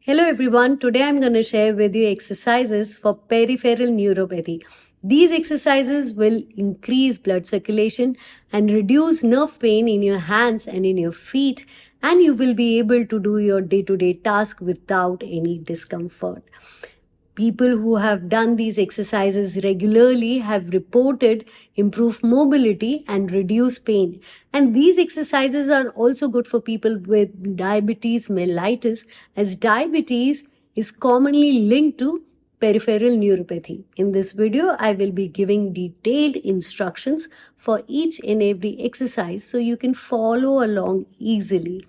Hello everyone, today I'm going to share with you exercises for peripheral neuropathy. These exercises will increase blood circulation and reduce nerve pain in your hands and in your feet, and you will be able to do your day-to-day task without any discomfort. People who have done these exercises regularly have reported improved mobility and reduced pain. And these exercises are also good for people with diabetes mellitus, as diabetes is commonly linked to peripheral neuropathy. In this video, I will be giving detailed instructions for each and every exercise so you can follow along easily.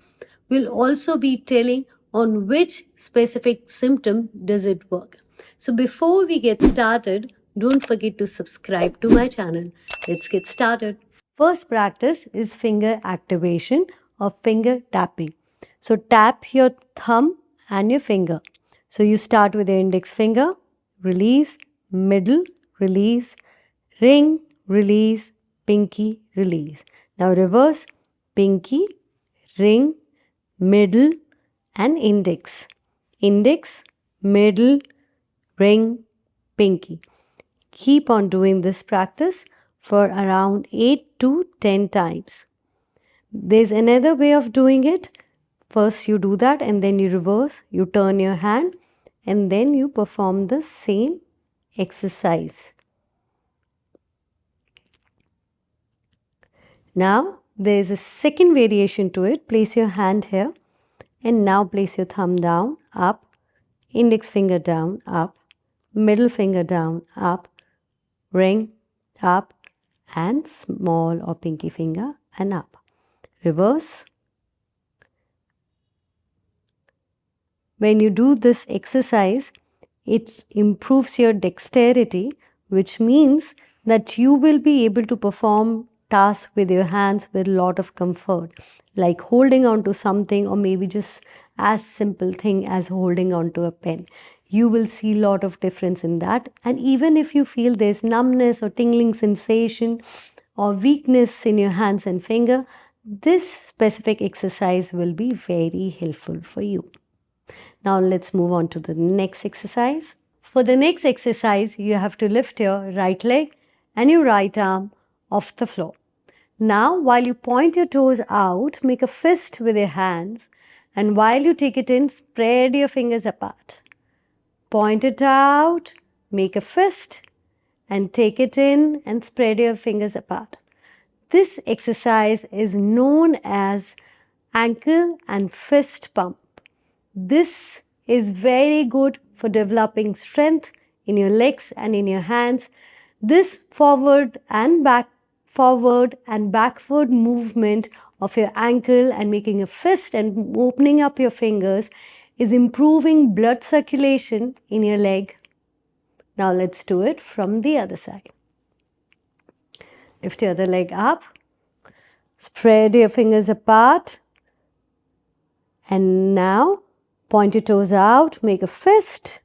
We'll also be telling on which specific symptom does it work. So before we get started, don't forget to subscribe to my channel. Let's get started. First practice is finger activation or finger tapping. So tap your thumb and your finger. So you start with your index finger, release, middle, release, ring, release, pinky, release. Now reverse, pinky, ring, middle and index. Index, middle, ring, pinky. Keep on doing this practice for around 8 to 10 times. There's another way of doing it. First you do that and then you reverse, you turn your hand and then you perform the same exercise. Now there's a second variation to it. Place your hand here and now place your thumb down, up, index finger down, up, middle finger down, up, ring, up, and small or pinky finger and up. Reverse. When you do this exercise, it improves your dexterity, which means that you will be able to perform tasks with your hands with a lot of comfort, like holding on to something or maybe just as simple thing as holding on to a pen. You will see a lot of difference in that. And even if you feel there's numbness or tingling sensation or weakness in your hands and finger, this specific exercise will be very helpful for you. Now let's move on to the next exercise. For the next exercise, you have to lift your right leg and your right arm off the floor. Now, while you point your toes out, make a fist with your hands, and while you take it in, spread your fingers apart. Point it out, make a fist, and take it in and spread your fingers apart. This exercise is known as ankle and fist pump. This is very good for developing strength in your legs and in your hands. This forward and backward movement of your ankle and making a fist and opening up your fingers is improving blood circulation in your leg. Now let's do it from the other side. Lift your other leg up, spread your fingers apart, and now point your toes out, make a fist,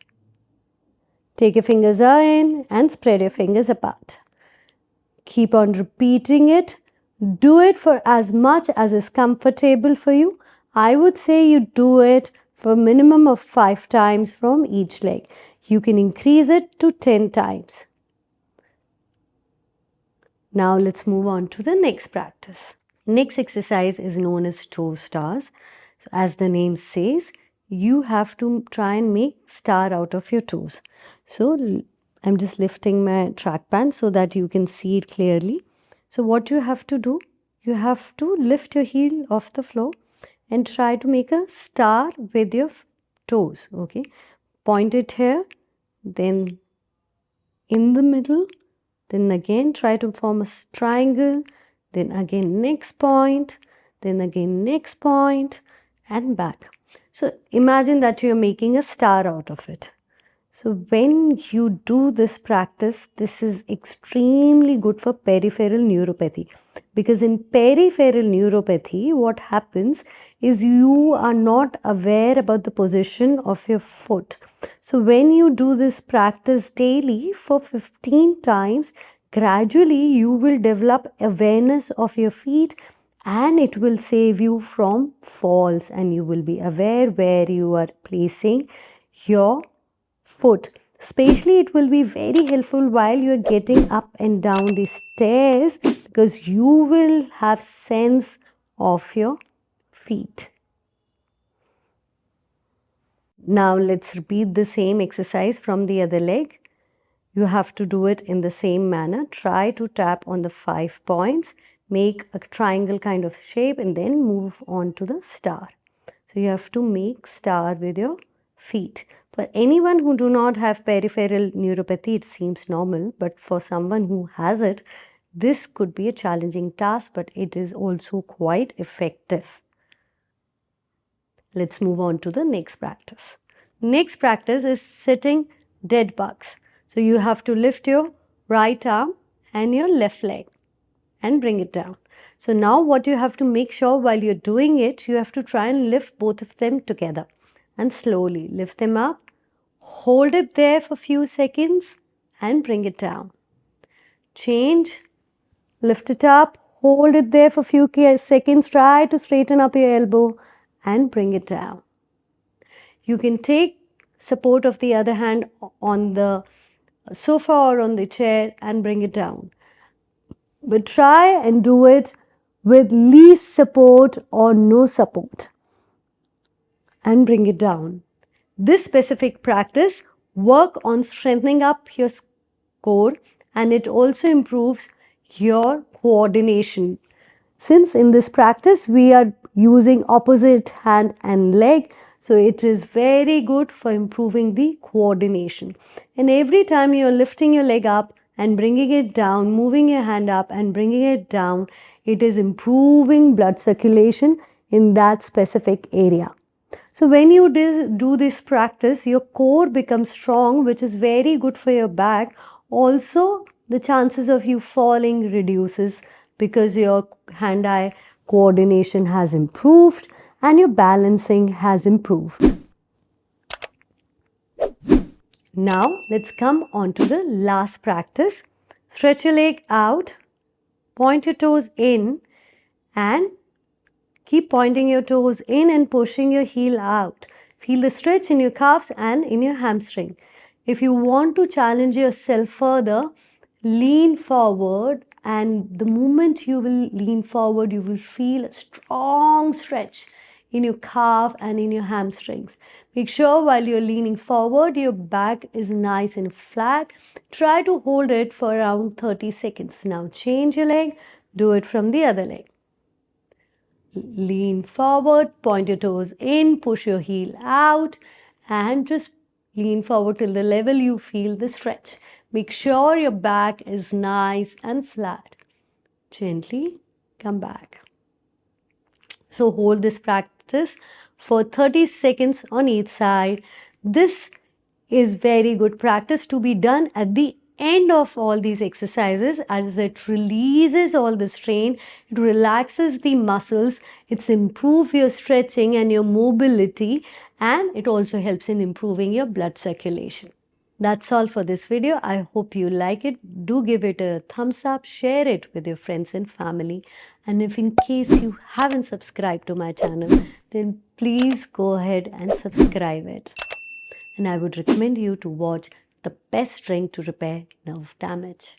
take your fingers in and spread your fingers apart. Keep on repeating it. Do it for as much as is comfortable for you. I would say you do it for a minimum of 5 times from each leg. You can increase it to 10 times. Now let's move on to the next practice. Next exercise is known as toe stars. So as the name says, you have to try and make star out of your toes. So I'm just lifting my track band so that you can see it clearly. So what you have to do, you have to lift your heel off the floor and try to make a star with your toes. Okay, point it here, then in the middle, then again try to form a triangle, then again next point, then again next point and back. So imagine that you are making a star out of it. So when you do this practice, this is extremely good for peripheral neuropathy, because in peripheral neuropathy, what happens is you are not aware about the position of your foot. So when you do this practice daily for 15 times, gradually you will develop awareness of your feet and it will save you from falls, and you will be aware where you are placing your foot. Especially it will be very helpful while you are getting up and down the stairs, because you will have sense of your feet. Now let's repeat the same exercise from the other leg. You have to do it in the same manner. Try to tap on the 5 points, make a triangle kind of shape, and then move on to the star. So you have to make star with your feet. For anyone who do not have peripheral neuropathy, it seems normal, but for someone who has it, this could be a challenging task, but it is also quite effective. Let's move on to the next practice. Next practice is sitting dead bugs. So you have to lift your right arm and your left leg and bring it down. So now what you have to make sure while you're doing it, you have to try and lift both of them together and slowly lift them up, hold it there for a few seconds and bring it down. Change, lift it up, hold it there for a few seconds, try to straighten up your elbow and bring it down. You can take support of the other hand on the sofa or on the chair and bring it down. But try and do it with least support or no support and bring it down. This specific practice work on strengthening up your core, and it also improves your coordination. Since in this practice we are using opposite hand and leg, so it is very good for improving the coordination. And every time you are lifting your leg up and bringing it down, moving your hand up and bringing it down, it is improving blood circulation in that specific area. So when you do this practice, your core becomes strong, which is very good for your back. Also, the chances of you falling reduces because your hand-eye coordination has improved and your balancing has improved. Now, let's come on to the last practice. Stretch your leg out, point your toes in and keep pointing your toes in and pushing your heel out. Feel the stretch in your calves and in your hamstring. If you want to challenge yourself further, lean forward, and the moment you will lean forward, you will feel a strong stretch in your calf and in your hamstrings. Make sure while you're leaning forward, your back is nice and flat. Try to hold it for around 30 seconds. Now change your leg, do it from the other leg. Lean forward, point your toes in, push your heel out and just lean forward till the level you feel the stretch. Make sure your back is nice and flat. Gently come back. So hold this practice for 30 seconds on each side. This is very good practice to be done at the end of all these exercises, as it releases all the strain, it relaxes the muscles, it improves your stretching and your mobility, and it also helps in improving your blood circulation. That's all for this video. I hope you like it. Do give it a thumbs up, share it with your friends and family. And if in case you haven't subscribed to my channel, then please go ahead and subscribe it. And I would recommend you to watch The Best Drink to Repair Nerve Damage.